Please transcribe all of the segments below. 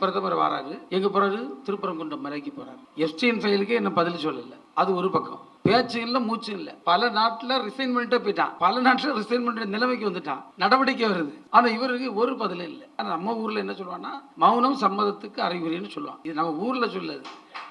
பிரதமர் வராரு, எங்க போறாரு? திருப்பரங்குன்றம் மலைக்கு போறாரு. எஃப்டிஎன் ஃபைலுக்கே என்ன பதில் சொல்லல. அது ஒரு பக்கம். பேச்சு இல்லை, மூச்சு இல்லை. பல நாட்டில் ரிசைன் பண்ணிட்டே போயிட்டான். பல நாட்டில் ரிசைன் பண்ணுற நிலைமைக்கு வந்துட்டான். நடவடிக்கை வருது. ஆனால் இவருக்கு ஒரு பதிலும் இல்லை. ஆனால் நம்ம ஊரில் என்ன சொல்லுவான்னா, மௌனம் சம்மதத்துக்கு அறிகுறின்னு சொல்லுவான். இது நம்ம ஊரில் சொல்லுது,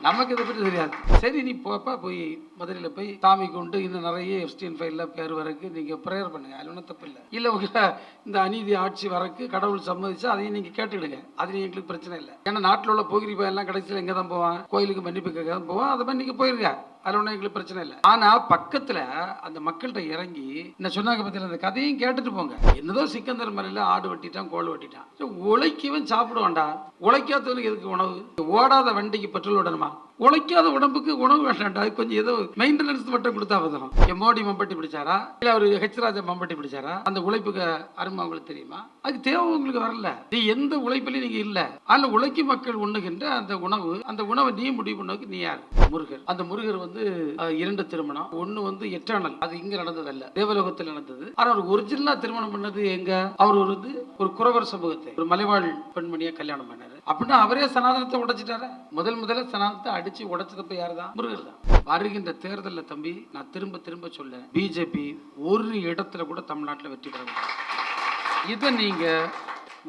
நமக்கு இதை பற்றி தெரியாது. சரி, நீ போப்பா, போய் மதுரையில் போய் சாமி கொண்டு இன்னும் நிறைய எஃப்டிஎன் ஃபைலில் பேர் வரக்கு நீங்கள் ப்ரேயர் பண்ணுங்க. அது ஒன்றும் தப்பு இல்லை. இல்லை இந்த அநீதி ஆட்சி வரக்கு கடவுள் சம்மதிச்சா அதையும் நீங்கள் கேட்டுக்கிடுங்க. அது எங்களுக்கு பிரச்சனை இல்லை. ஏன்னா நாட்டில் உள்ள போகிரி எல்லாம் கடைசியில் எங்கே தான் போவான்? கோயிலுக்கு மன்னிப்பு கேட்க தான் போவான். அதை மாதிரி நீங்கள் போயிருங்க. அதில் ஒன்றும் எங்களுக்கு பிரச்சனை இல்லை. ஆனால் பக்கத்தில் அந்த மக்கள்கிட்ட இறங்கி என்ன சொன்னாங்க பற்றியில் அந்த கதையும் கேட்டுட்டு போங்க. என்னதோ சிக்கந்தர் மலையில் ஆடு வெட்டிட்டான், கோல் வெட்டிட்டான். உழைக்கவன் சாப்பிடுவான்டா. உழைக்காதவனுக்கு எதுக்கு உணவு? ஓடாத வண்டிக்கு பெட்ரோல் விடணுமா? உழைக்காத உடம்புக்கு உணவு வேண்டாம்டா. கொஞ்சம் ஏதோ மெயின்டெனன்ஸ் மட்டும் கொடுத்தா போதும். மோடி மம்பட்டி பிடிச்சாரா, இல்லை அவர் ஹெச் ராஜா மம்பட்டி பிடிச்சாரா? அந்த உழைப்புக்கு அருமை உங்களுக்கு தெரியுமா? அது தேவை உங்களுக்கு வரல. நீ எந்த உழைப்பிலையும் நீங்க இல்லை. அதில் உழைக்கும் மக்கள் உண்ணுகின்ற அந்த உணவை நீ முடிவு பண்ணக்கு நீ யார்? முருகர். அந்த முருகர் வந்து 2 திருமணம். ஒன்னு வந்து எட்டர்னல், அது இங்க நடந்ததல்ல, தேவலோகத்தில் நடந்தது. ஆனா ஒரு ஒரிஜினலா திருமணம் பண்ணது எங்க? அவர் ஒரு குறவர் சமூகத்தை, ஒரு மலைவாழ் பெண்மணியை கல்யாணம் பண்ணாரு. அப்படின்னா அவரே சனாதனத்தை உடைச்சிட்டாரு. முதல்ல சனாதனத்தை அடிச்சு உடைச்சதப்ப யாருதான்? முருகர் தான். வருகின்ற தேர்தலில் தம்பி, நான் திரும்ப சொல்ல, பிஜேபி ஒரு இடத்துல கூட தமிழ்நாட்டில் வெற்றி பெற முடியாது. இதை நீங்க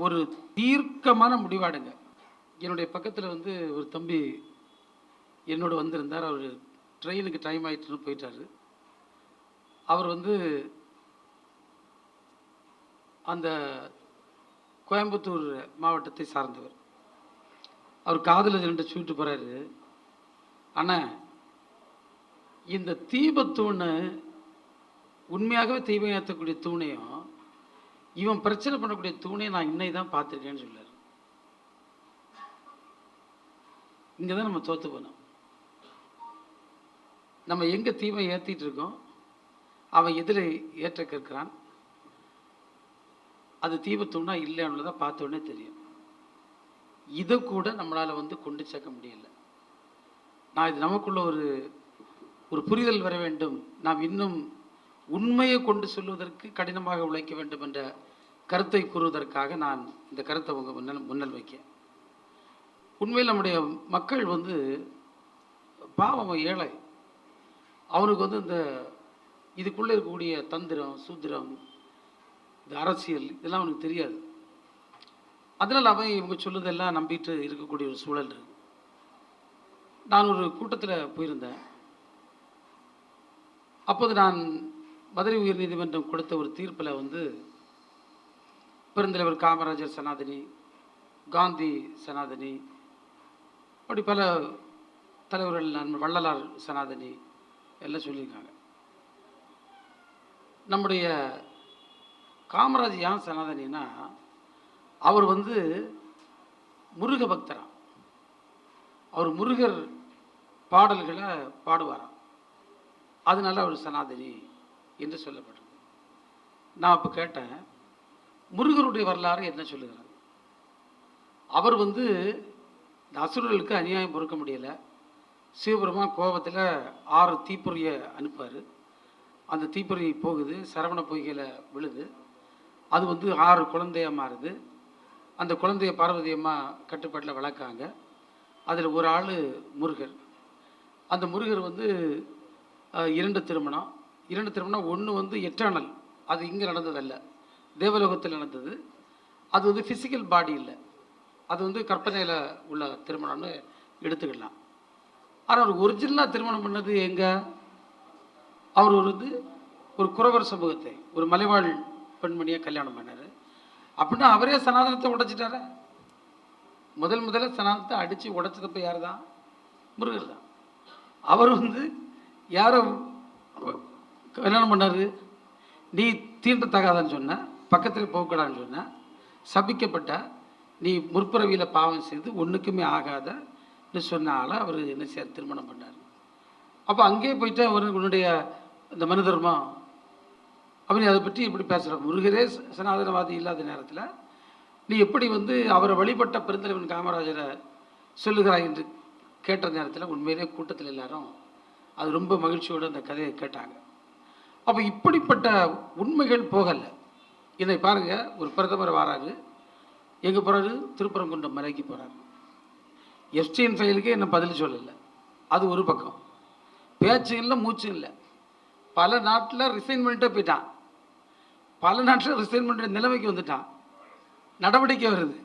ஒரு தீர்க்கமான முடிவாடுங்க. என்னுடைய பக்கத்தில் வந்து ஒரு தம்பி என்னோட வந்திருந்தார். அவர் ட்ரெயினுக்கு டைம் ஆயிட்டுன்னு போயிட்டாரு. அவர் வந்து அந்த கோயம்புத்தூர் மாவட்டத்தை சார்ந்தவர். அவர் காதில் 2 சூட்டு போகிறாரு. ஆனால் இந்த தீபத்தூணு உண்மையாகவே தீபம் ஏற்றக்கூடிய தூணையும் இவன் பிரச்சனை பண்ணக்கூடிய தூணையும் நான் இன்னைக்கு தான் பார்த்துருக்கேன்னு சொல்றாரு. இங்கே தான் நம்ம தோற்று போனோம். நம்ம எங்கே தீபம் ஏற்றிட்டு இருக்கோம், அவன் எதில் ஏற்ற கேட்கிறான். அது தீபத்தூணா இல்லைன்னு தான் பார்த்த உடனே தெரியும். இதை கூட நம்மளால் வந்து கொண்டு சேர்க்க முடியல. நான் இது நமக்குள்ள ஒரு புரிதல் வர வேண்டும். நாம் இன்னும் உண்மையை கொண்டு சொல்வதற்கு கடினமாக உழைக்க வேண்டும் என்ற கருத்தை கூறுவதற்காக நான் இந்த கருத்தை உங்க முன்னல் வைக்க. உண்மையில் நம்முடைய மக்கள் வந்து பாவம், ஏழை. அவனுக்கு வந்து இந்த இதுக்குள்ளே இருக்கக்கூடிய தந்திரம், சூத்திரம், இந்த அரசியல் இதெல்லாம் அவனுக்கு தெரியாது. அதனால் அவன் இவங்க சொல்லுதெல்லாம் நம்பிட்டு இருக்கக்கூடிய ஒரு சூழல் இருக்கு. நான் ஒரு கூட்டத்தில் போயிருந்தேன். அப்போது நான் மதுரை உயர்நீதிமன்றம் கொடுத்த ஒரு தீர்ப்பில் வந்து பெருந்தலைவர் காமராஜர் சனாதனி, காந்தி சனாதனி, அப்படி பல தலைவர்கள், நான் வள்ளலார் சனாதனி எல்லாம் சொல்லியிருக்காங்க. நம்முடைய காமராஜ் ஏன் சனாதனின்னா, அவர் வந்து முருக பக்தரா. அவர் முருகர் பாடல்களை பாடுவாராம். அதனால அவர் சனாதனி என்று சொல்லப்படுது. நான் அப்போ கேட்டேன், முருகருடைய வரலாறு என்ன சொல்லுகிறார்? அவர் வந்து இந்த அசுரர்களுக்கு அநியாயம் பொறுக்க முடியலை. சிவபெருமான் கோபத்தில் 6 தீப்பொறியை அனுப்பார். அந்த தீப்பொறி போகுது, சரவண பொய்கையில் விழுது. அது வந்து 6 குழந்தையாக மாறுது. அந்த குழந்தைய பார்வதி அம்மா கட்டுப்பாட்டில் வளர்க்காங்க. அதில் ஒரு ஆள் முருகர். அந்த முருகர் வந்து 2 திருமணம். 2 திருமணம். ஒன்று வந்து எட்டர்னல், அது இங்கே நடந்ததல்ல, தேவலோகத்தில் நடந்தது. அது வந்து ஃபிசிக்கல் பாடி இல்லை, அது வந்து கற்பனையில் உள்ள திருமணம்னு எடுத்துக்கலாம். ஆனால் அவர் ஒரிஜினலாக திருமணம் பண்ணது எங்கே? அவர் ஒரு குறவர் சமூகத்தை, ஒரு மலைவாழ் பெண்மணியை கல்யாணம் பண்ணார். அப்படின்னா அவரே சனாதனத்தை உடைச்சிட்டார. முதல்ல சனாதனத்தை அடித்து உடைச்சதப்ப யார் தான்? முருகர் தான். அவர் வந்து யாரை கல்யாணம் பண்ணார்? நீ தீண்டத்தகாதான்னு சொன்ன, பக்கத்தில் போகக்கூடாதுன்னு சொன்ன, சபிக்கப்பட்ட, நீ முற்பிறவியில் பாவம் செய்து ஒன்றுக்குமே ஆகாதன்னு சொன்னால அவர் என்ன செய்ய திருமணம் பண்ணார். அப்போ அங்கேயே போயிட்டு உன்னுடைய இந்த மனு தர்மம் அப்படின்னு அதை பற்றி இப்படி பேசுகிற முருகரே சனாதனவாதி இல்லாத நேரத்தில் நீ எப்படி வந்து அவரை வழிபட்ட பெருந்தலைவன் காமராஜரை சொல்லுகிறாய் என்று கேட்ட நேரத்தில் உண்மையிலே கூட்டத்தில் எல்லாரும் அது ரொம்ப மகிழ்ச்சியோடு அந்த கதையை கேட்டாங்க. அப்போ இப்படிப்பட்ட உண்மைகள் போகலை. இதை பாருங்கள், ஒரு பிரதமர் வராரு, எங்கே போகிறாரு? திருப்பரங்குன்றம் மலைக்கு போகிறாரு. எஃப்டிஎன் ஃபைலுக்கே என்ன பதில் சொல்லலை. அது ஒரு பக்கம். பேச்சு இல்லை, மூச்சும் இல்லை. பல நாட்டில் ரிசைன் பண்ணிட்டே போயிட்டான். பல நாட்டில் ரிசைன் பண்ணுற நிலைமைக்கு வந்துட்டான். நடவடிக்கை வருது.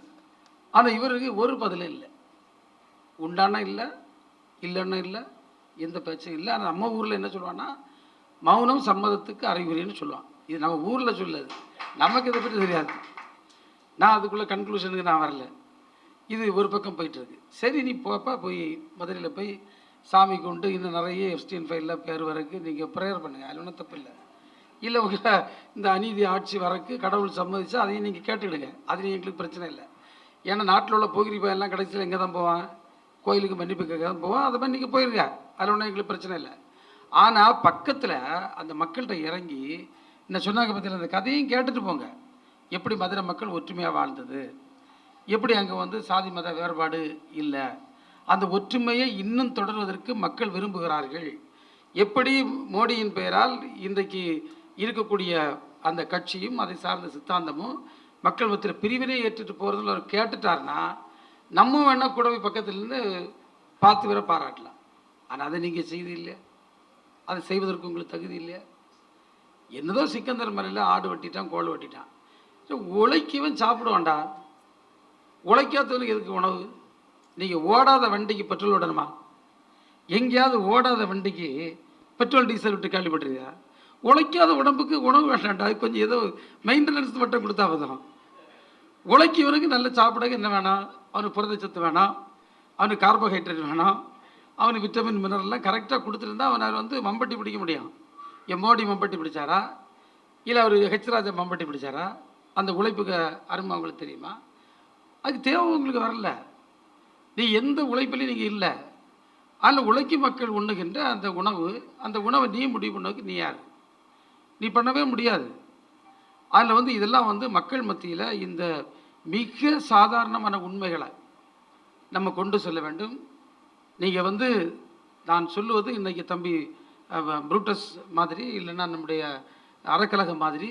ஆனால் இவருக்கு ஒரு பதிலும் இல்லை. உண்டானா இல்லை, இல்லைன்னா இல்லை, எந்த பேச்சும் இல்லை. ஆனால் நம்ம ஊரில் என்ன சொல்லுவான்னா, மௌனம் சம்மதத்துக்கு அறிகுறின்னு சொல்லுவான். இது நம்ம ஊரில் சொல்லுது, நமக்கு இதை பற்றி தெரியாது. நான் அதுக்குள்ளே கன்க்ளூஷனுக்கு நான் வரல. இது ஒரு பக்கம் போயிட்டுருக்கு. சரி, நீ போப்பா, போய் மதுரையில் போய் சாமி கொண்டு இன்னும் நிறைய எஃப்டிஎன் ஃபைலில் பேர் வரக்கு நீங்கள் ப்ரேயர் பண்ணுங்கள். அது ஒன்றும் தப்பு இல்லை. இல்லை உங்கள் இந்த அநீதி ஆட்சி வரக்கு கடவுள் சம்மதிச்சா அதையும் நீங்கள் கேட்டுக்கிடுங்க. அதுலேயும் எங்களுக்கு பிரச்சனை இல்லை. ஏன்னா நாட்டில் உள்ள போகிரி பையெல்லாம் கடைசியில் எங்கே தான் போவான்? கோயிலுக்கு மன்னிப்பு கேட்க தான் போவான். அதை மாதிரி நீங்கள் போயிருங்க. அதில் ஒன்றும் எங்களுக்கு பிரச்சனை இல்லை. ஆனால் பக்கத்தில் அந்த மக்கள்கிட்ட இறங்கி என்ன சொன்னாங்க பற்றியில் அந்த கதையும் கேட்டுட்டு போங்க. எப்படி மதுரை மக்கள் ஒற்றுமையாக வாழ்ந்தது, எப்படி அங்கே வந்து சாதி மத வேறுபாடு இல்லை, அந்த ஒற்றுமையை இன்னும் தொடர்வதற்கு மக்கள் விரும்புகிறார்கள், எப்படி மோடியின் பெயரால் இன்றைக்கு இருக்கக்கூடிய அந்த கட்சியும் அதை சார்ந்த சித்தாந்தமும் மக்கள் மத்தியில் பிரிவினை ஏற்றுட்டு போகிறதுல அவர் கேட்டுட்டார்னா நம்ம வேணால் கூடவே பக்கத்துலேருந்து பார்த்து வர பாராட்டலாம். ஆனால் அதை நீங்கள் செய்து இல்லையா? அதை செய்வதற்கு உங்களுக்கு தகுதி இல்லையா? என்னதோ சிக்கந்தர் மலையில் ஆடு வெட்டிட்டான், கோல் வெட்டிட்டான். உழைக்கவன் சாப்பிடுவான்டா. உழைக்காதவனுக்கு எதுக்கு உணவு? நீங்கள் ஓடாத வண்டிக்கு பெட்ரோல் விடணுமா? எங்கேயாவது ஓடாத வண்டிக்கு பெட்ரோல் டீசல் விட்டு கேள்விப்பட்டிருக்கா? உழைக்காத உடம்புக்கு உணவு வேண்டாம்டா. கொஞ்சம் ஏதோ மெயின்டெனன்ஸ் மட்டும் கொடுத்தா போதும். உழைக்கவனுக்கு நல்ல சாப்பிடக்கு என்ன வேணாம்? அவனுக்கு புரதச்சத்து வேணாம், அவனுக்கு கார்போஹைட்ரேட் வேணாம், அவனுக்கு விட்டமின் மினரல்லாம் கரெக்டாக கொடுத்துருந்தா அவனால் வந்து மம்பட்டி பிடிக்க முடியும். என் மோடி மம்பட்டி பிடிச்சாரா? இல்லை அவர் ஹெச்ராஜா மம்பட்டி பிடிச்சாரா? அந்த உழைப்புக்கு அருமை அவங்களுக்கு தெரியுமா? அதுக்கு தேவை உங்களுக்கு வரல. நீ எந்த உழைப்பிலையும் நீங்கள் இல்லை. அதில் உழைக்கும் மக்கள் உண்ணுகின்ற அந்த உணவு, அந்த உணவை நீ முடிவு பண்ணதுக்கு நீ யார்? நீ பண்ணவே முடியாது. அதில் வந்து இதெல்லாம் வந்து மக்கள் மத்தியில் இந்த மிக சாதாரணமான உண்மைகளை நம்ம கொண்டு செல்ல வேண்டும். நீங்கள் வந்து நான் சொல்லுவது இன்றைக்கி தம்பி புரூட்டஸ் மாதிரி இல்லைன்னா நம்முடைய அறக்கழகம் மாதிரி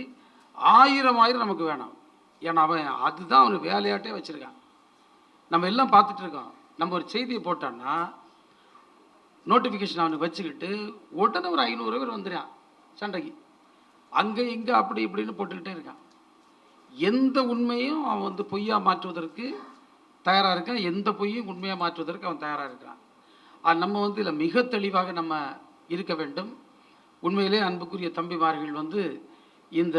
ஆயிரம் நமக்கு வேணாம். ஏன்னா அவன் அதுதான் அவன் வேலையாட்டே வச்சுருக்கான். நம்ம எல்லாம் பார்த்துட்டு இருக்கோம். நம்ம ஒரு செய்தியை போட்டோன்னா நோட்டிஃபிகேஷன் அவனுக்கு வச்சுக்கிட்டு உடனே ஒரு 500 பேர் வந்துடுறான் சண்டைக்கு. அங்கே இங்கே அப்படி இப்படின்னு போட்டுக்கிட்டே இருக்கான். எந்த உண்மையும் அவன் வந்து பொய்யா மாற்றுவதற்கு தயாராக இருக்கான். எந்த பொய்யும் உண்மையாக மாற்றுவதற்கு அவன் தயாராக இருக்கிறான். நம்ம வந்து இதில் மிக தெளிவாக நம்ம இருக்க வேண்டும். உண்மையிலே அன்புக்குரிய தம்பிமார்கள் வந்து இந்த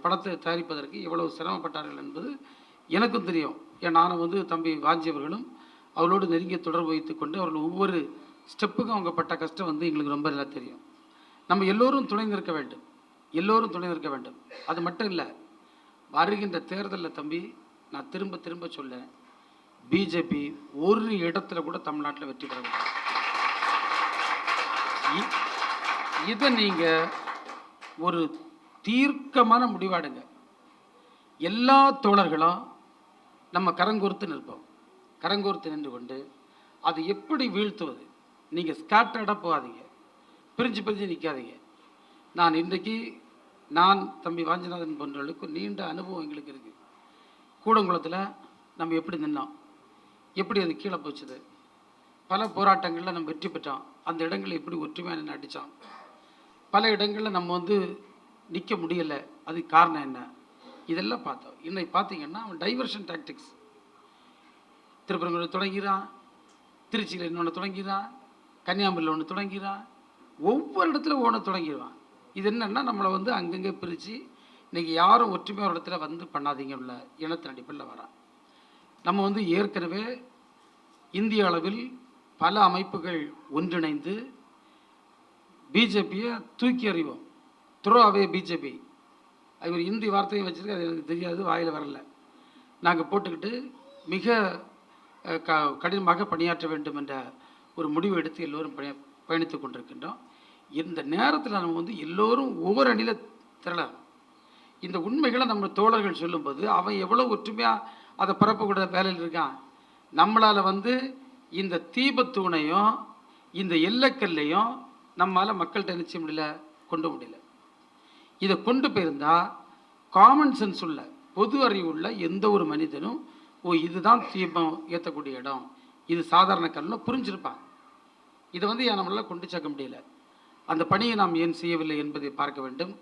படத்தை தயாரிப்பதற்கு எவ்வளவு சிரமப்பட்டார்கள் என்பது எனக்கும் தெரியும். ஏன் நானும் வந்து தம்பி வாஞ்சியவர்களும் அவர்களோடு நெருங்கிய தொடர்பு வைத்து கொண்டு அவர்கள் ஒவ்வொரு ஸ்டெப்புக்கும் அவங்க பட்ட கஷ்டம் வந்து எங்களுக்கு ரொம்ப நல்லா தெரியும். நம்ம எல்லோரும் துணை நிற்க வேண்டும், எல்லோரும் துணை நிற்க வேண்டும். அது மட்டும் இல்லை, வருகின்ற தேர்தலில் தம்பி நான் திரும்ப திரும்ப சொல்லேன், பிஜேபி ஒரு இடத்துல கூட தமிழ்நாட்டில் வெற்றி பெற முடியாது. இதை நீங்கள் ஒரு தீர்க்கமான முடிவாடுங்க. எல்லா தோழர்களும் நம்ம கரங்கோர்த்து நிற்போம். கரங்கோர்த்து நின்று கொண்டு அது எப்படி வீழ்த்துவது. நீங்கள் ஸ்கேட்டர்டாக போகாதீங்க, பிரிஞ்சு பிரிஞ்சு நிற்காதீங்க. நான் இன்றைக்கு தம்பி வாஞ்சிநாதன் போன்றவர்களுக்கு நீண்ட அனுபவம் எங்களுக்கு இருக்குது. கூடங்குளத்தில் நம்ம எப்படி நின்னோம், எப்படி அது கீழே போச்சுது, பல போராட்டங்களில் நம்ம வெற்றி பெற்றோம். அந்த இடங்களில் எப்படி ஒற்றுமையாக நின்று அடித்தோம். பல இடங்களில் நம்ம வந்து நிற்க முடியலை. அதுக்கு காரணம் என்ன? இதெல்லாம் பார்த்தோம். இன்னைக்கு பார்த்தீங்கன்னா அவன் டைவர்ஷன் டாக்டிக்ஸ். திருப்பரங்குன்றம் தொடங்கிறான், திருச்சியில் இன்னொன்று தொடங்கிறான், கன்னியாகுமரியில் ஒன்று தொடங்கிறான், ஒவ்வொரு இடத்துல ஒன்று தொடங்கிடுவான். இது என்னென்னா நம்மளை வந்து அங்கங்கே பிரித்து இன்றைக்கி யாரும் ஒற்றுமையாக ஒரு இடத்துல வந்து பண்ணாதீங்க உள்ள இனத்தின் அடிப்படையில் வரான். நம்ம வந்து ஏற்கனவே இந்திய அளவில் பல அமைப்புகள் ஒன்றிணைந்து பிஜேபியை தூக்கி அறிவோம். த்ரோ அவே பிஜேபி. அது ஒரு இந்தி வார்த்தையும் வச்சுருக்கு, அது எனக்கு தெரியாது, வாயில் வரல. நாங்கள் போட்டுக்கிட்டு மிக கடினமாக பணியாற்ற வேண்டும் என்ற ஒரு முடிவு எடுத்து எல்லோரும் பயணித்து கொண்டிருக்கின்றோம். இந்த நேரத்தில் நம்ம வந்து எல்லோரும் ஒவ்வொரு அணியில் திரளலாம். இந்த உண்மைகளை நம்ம தோழர்கள் சொல்லும்போது அவன் எவ்வளோ ஒற்றுமையாக அதை பரப்பக்கூட வேலையில் இருக்கான். நம்மளால் வந்து இந்த தீபத்தூணையும் இந்த எல்லக்கல்லையும் நம்மளால் மக்கள்கிட்ட நிச்சயம் முடியல, கொண்டு முடியல. இதை கொண்டு போயிருந்தால் காமன் சென்ஸ் உள்ள பொது அறிவுள்ள எந்த ஒரு மனிதனும் இதுதான் தீபம் ஏற்றக்கூடிய இடம், இது சாதாரண கல்லுன்னு புரிஞ்சிருப்பாங்க. இதை வந்து நம்மளால் கொண்டு சேர்க்க முடியல. அந்த பணியை நாம் ஏன் செய்யவில்லை என்பதை பார்க்க வேண்டும்.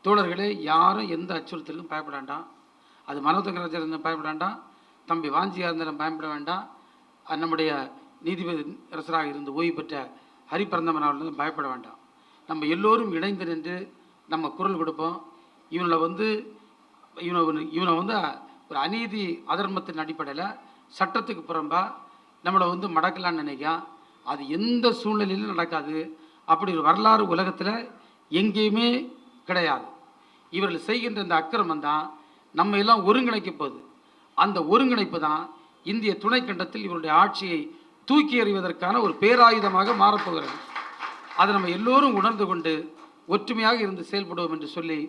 தோழர்களே, யாரும் எந்த அச்சுறுத்தலுக்கும் பயப்பட வேண்டாம். அது மனோதங்கராஜர் இருந்தால் பயப்பட வேண்டாம், தம்பி வாஞ்சியாக இருந்தாலும் பயப்பட வேண்டாம், நம்முடைய நீதிபதி அரசராக இருந்து ஓய்வு பெற்ற ஹரிபரந்தமன் அவர்கள் பயப்பட வேண்டாம். நம்ம எல்லோரும் இணைந்து நின்று நம்ம குரல் கொடுப்போம். இவனை வந்து ஒரு அநீதி அதர்மத்தின் அடிப்படையில் சட்டத்துக்கு புறம்பா நம்மளை வந்து மடக்கலான்னு நினைக்கான். அது எந்த சூழ்நிலையிலும் நடக்காது. அப்படி ஒரு வரலாறு உலகத்தில் எங்கேயுமே கிடையாது. இவர்கள் செய்கின்ற இந்த அக்கிரமம் தான் நம்ம எல்லாம் ஒருங்கிணைக்க போகுது. அந்த ஒருங்கிணைப்பு தான் இந்திய துணைக்கண்டத்தில் இவருடைய ஆட்சியை தூக்கி எறிவதற்கான ஒரு பேராயுதமாக மாறப்போகிறது. அதை நம்ம எல்லோரும் உணர்ந்து கொண்டு ஒற்றுமையாக இருந்து செயல்படுவோம் என்று சொல்லி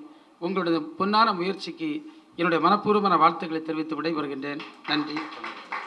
உங்களுடைய பொன்னான முயற்சிக்கு என்னுடைய மனப்பூர்வமான வாழ்த்துக்களை தெரிவித்து விடைபெறுகின்றேன். நன்றி.